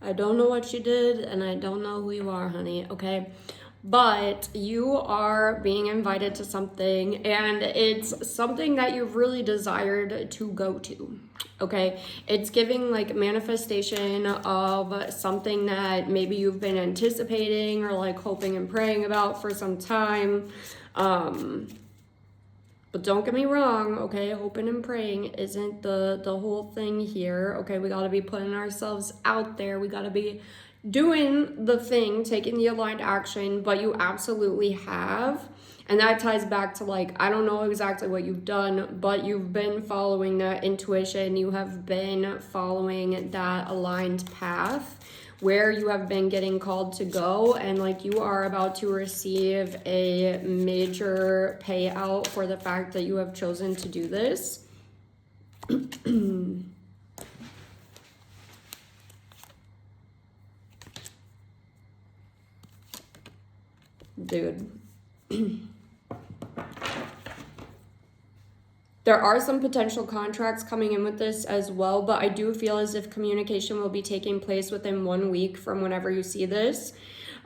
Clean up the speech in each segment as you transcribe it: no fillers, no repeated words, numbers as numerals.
I don't know what you did, and I don't know who you are, honey, okay? But you are being invited to something, and it's something that you've really desired to go to, okay? It's giving like manifestation of something that maybe you've been anticipating or like hoping and praying about for some time. But don't get me wrong, okay? Hoping and praying isn't the whole thing here, okay? We got to be putting ourselves out there. We got to be doing the thing, taking the aligned action, but you absolutely have. And that ties back to like, I don't know exactly what you've done, but you've been following that intuition. You have been following that aligned path where you have been getting called to go, and like you are about to receive a major payout for the fact that you have chosen to do this. Dude. There are some potential contracts coming in with this as well, but I do feel as if communication will be taking place within 1 week from whenever you see this,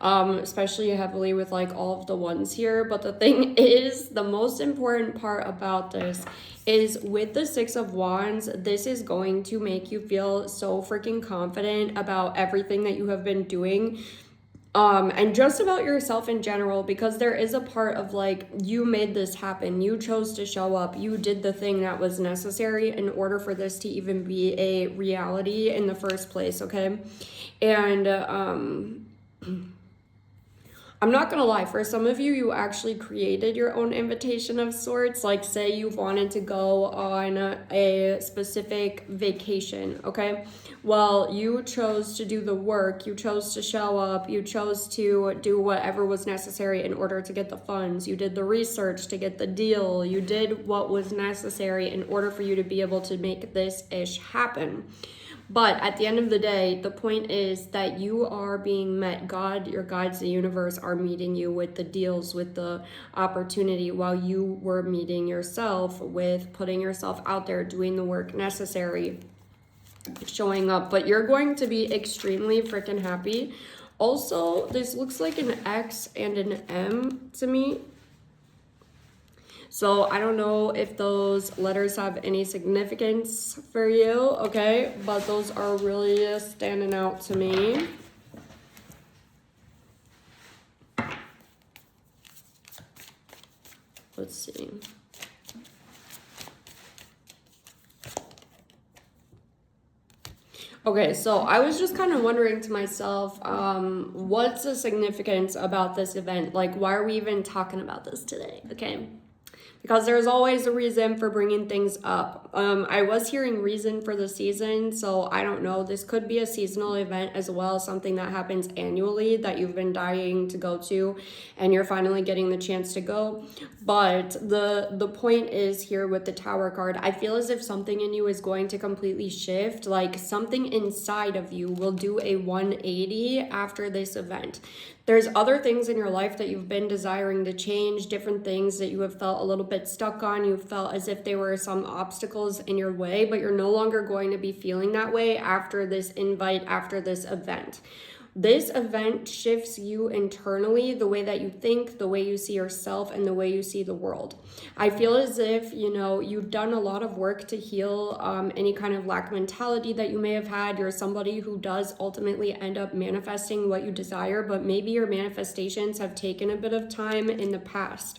especially heavily with like all of the ones here. But the thing is, the most important part about this is with the Six of Wands, this is going to make you feel so freaking confident about everything that you have been doing. And just about yourself in general, because there is a part of like, you made this happen, you chose to show up, you did the thing that was necessary in order for this to even be a reality in the first place, okay? And I'm not gonna lie, for some of you, you actually created your own invitation of sorts. Like, say you wanted to go on a specific vacation, okay? Well, you chose to do the work, you chose to show up, you chose to do whatever was necessary in order to get the funds. You did the research to get the deal. You did what was necessary in order for you to be able to make this ish happen. But at the end of the day, the point is that you are being met. God, your guides, the universe are meeting you with the deals, with the opportunity, while you were meeting yourself with putting yourself out there, doing the work necessary, showing up. But you're going to be extremely freaking happy. Also, this looks like an X and an M to me. So I don't know if those letters have any significance for you, okay? But those are really standing out to me. Let's see. Okay, so I was just kind of wondering to myself, what's the significance about this event? Like, why are we even talking about this today, okay? Because there's always a reason for bringing things up. I was hearing reason for the season, so I don't know. This could be a seasonal event as well, something that happens annually that you've been dying to go to, and you're finally getting the chance to go. But the point is here with the Tower card, I feel as if something in you is going to completely shift, like something inside of you will do a 180 after this event. There's other things in your life that you've been desiring to change, different things that you have felt a little bit stuck on. You felt as if there were some obstacles in your way, but you're no longer going to be feeling that way after this invite, after this event. This event shifts you internally, the way that you think, the way you see yourself, and the way you see the world. I feel as if, you know, you've done a lot of work to heal any kind of lack mentality that you may have had. You're somebody who does ultimately end up manifesting what you desire, but maybe your manifestations have taken a bit of time in the past.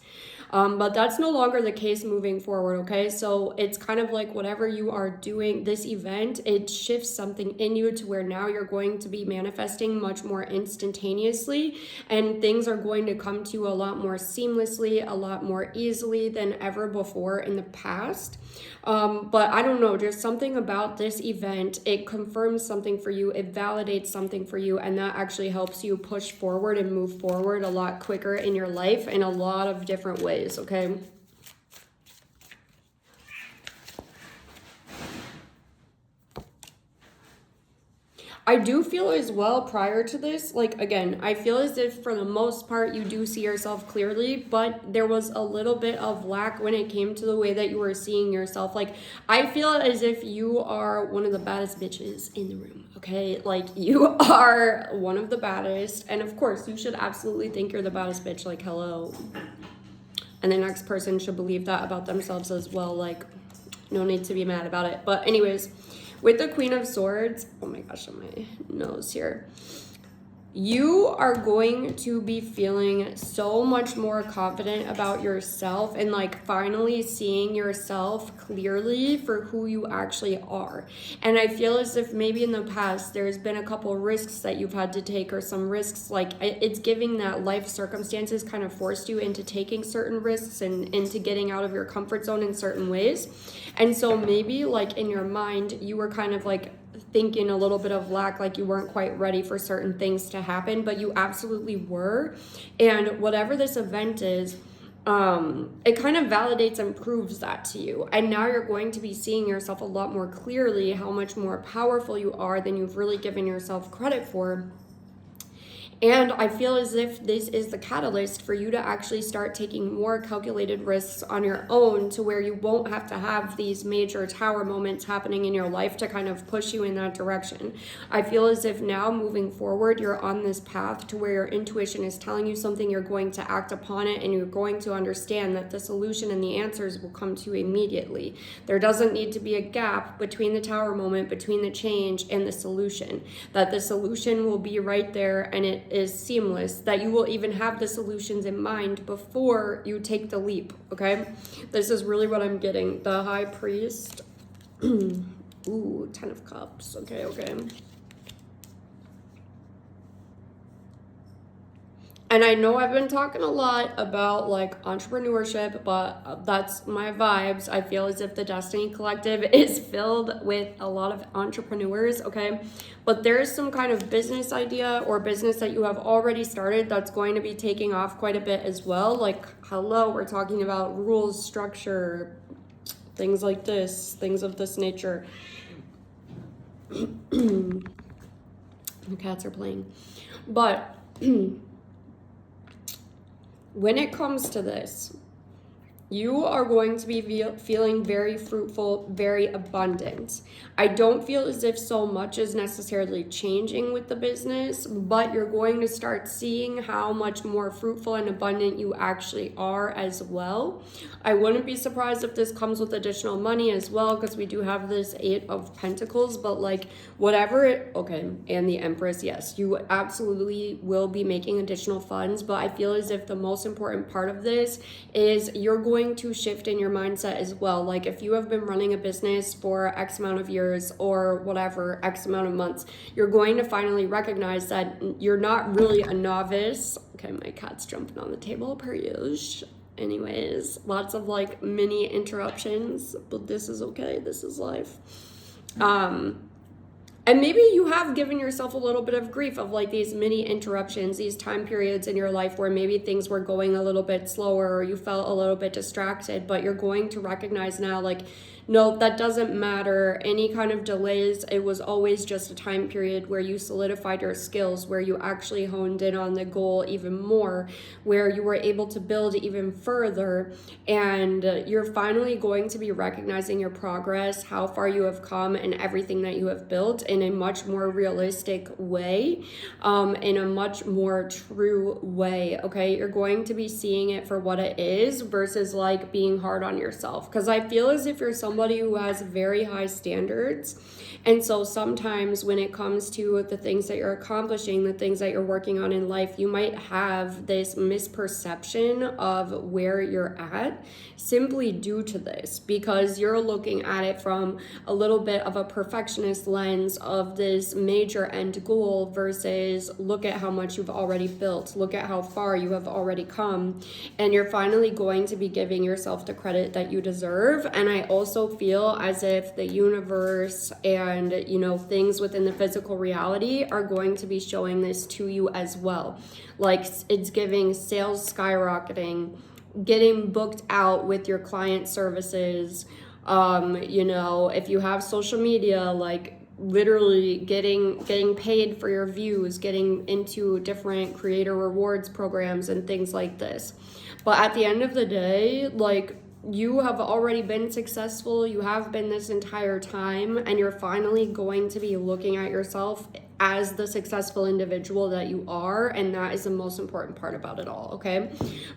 But that's no longer the case moving forward, okay? So it's kind of like whatever you are doing, this event, it shifts something in you to where now you're going to be manifesting much more instantaneously, and things are going to come to you a lot more seamlessly, a lot more easily than ever before in the past. But I don't know, just something about this event, it confirms something for you, it validates something for you, and that actually helps you push forward and move forward a lot quicker in your life in a lot of different ways, okay? I do feel as well prior to this, like again, I feel as if for the most part you do see yourself clearly, but there was a little bit of lack when it came to the way that you were seeing yourself. Like, I feel as if you are one of the baddest bitches in the room, okay? Like, you are one of the baddest, and of course, you should absolutely think you're the baddest bitch, like, hello. And the next person should believe that about themselves as well, like, no need to be mad about it. But anyways, with the Queen of Swords, oh my gosh, on my nose here. You are going to be feeling so much more confident about yourself and like finally seeing yourself clearly for who you actually are. And I feel as if maybe in the past there's been a couple risks that you've had to take, or some risks, like it's giving that life circumstances kind of forced you into taking certain risks and into getting out of your comfort zone in certain ways. And so maybe like in your mind, you were kind of like thinking a little bit of lack, like you weren't quite ready for certain things to happen, but you absolutely were. And whatever this event is, it kind of validates and proves that to you. And now you're going to be seeing yourself a lot more clearly, how much more powerful you are than you've really given yourself credit for. And I feel as if this is the catalyst for you to actually start taking more calculated risks on your own, to where you won't have to have these major tower moments happening in your life to kind of push you in that direction. I feel as if now moving forward, you're on this path to where your intuition is telling you something, you're going to act upon it, and you're going to understand that the solution and the answers will come to you immediately. There doesn't need to be a gap between the tower moment, between the change and the solution. That the solution will be right there, and it is seamless, that you will even have the solutions in mind before you take the leap, okay? This is really what I'm getting. The High Priest. Ooh, 10 of Cups. Okay. And I know I've been talking a lot about like entrepreneurship, but that's my vibes. I feel as if the Destiny Collective is filled with a lot of entrepreneurs, okay? But there's some kind of business idea or business that you have already started that's going to be taking off quite a bit as well. Like, hello, we're talking about rules, structure, things like this, things of this nature. The cats are playing. But when it comes to this, you are going to be feeling very fruitful, very abundant. I don't feel as if so much is necessarily changing with the business, but you're going to start seeing how much more fruitful and abundant you actually are as well. I wouldn't be surprised if this comes with additional money as well, because we do have this 8 of Pentacles, but like whatever it, okay, and the Empress, yes, you absolutely will be making additional funds, but I feel as if the most important part of this is you're going to shift in your mindset as well. Like if you have been running a business for X amount of years or whatever, X amount of months, you're going to finally recognize that you're not really a novice. Okay, my cat's jumping on the table per usual. Anyways, lots of like mini interruptions, but this is okay. This is life. And maybe you have given yourself a little bit of grief of like these mini interruptions, these time periods in your life where maybe things were going a little bit slower or you felt a little bit distracted, but you're going to recognize now like, no, that doesn't matter. Any kind of delays, it was always just a time period where you solidified your skills, where you actually honed in on the goal even more, where you were able to build even further. And you're finally going to be recognizing your progress, how far you have come, and everything that you have built in a much more realistic way, in a much more true way, okay? You're going to be seeing it for what it is versus like being hard on yourself. Because I feel as if you're somebody who has very high standards. And so sometimes when it comes to the things that you're accomplishing, the things that you're working on in life, you might have this misperception of where you're at simply due to this, because you're looking at it from a little bit of a perfectionist lens of this major end goal versus look at how much you've already built, look at how far you have already come, and you're finally going to be giving yourself the credit that you deserve. And I also feel as if the universe and, you know, things within the physical reality are going to be showing this to you as well. Like it's giving sales skyrocketing, getting booked out with your client services. You know, if you have social media, like literally getting paid for your views, getting into different creator rewards programs and things like this. But at the end of the day, like, you have already been successful, you have been this entire time, and you're finally going to be looking at yourself as the successful individual that you are, and that is the most important part about it all, okay?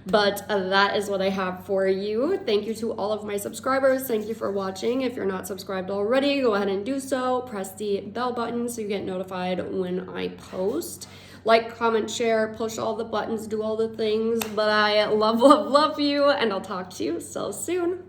But that is what I have for you. Thank you to all of my subscribers. Thank you for watching. If you're not subscribed already, go ahead and do so. Press the bell button so you get notified when I post. Like, comment, share, push all the buttons, do all the things. But I love you, and I'll talk to you so soon.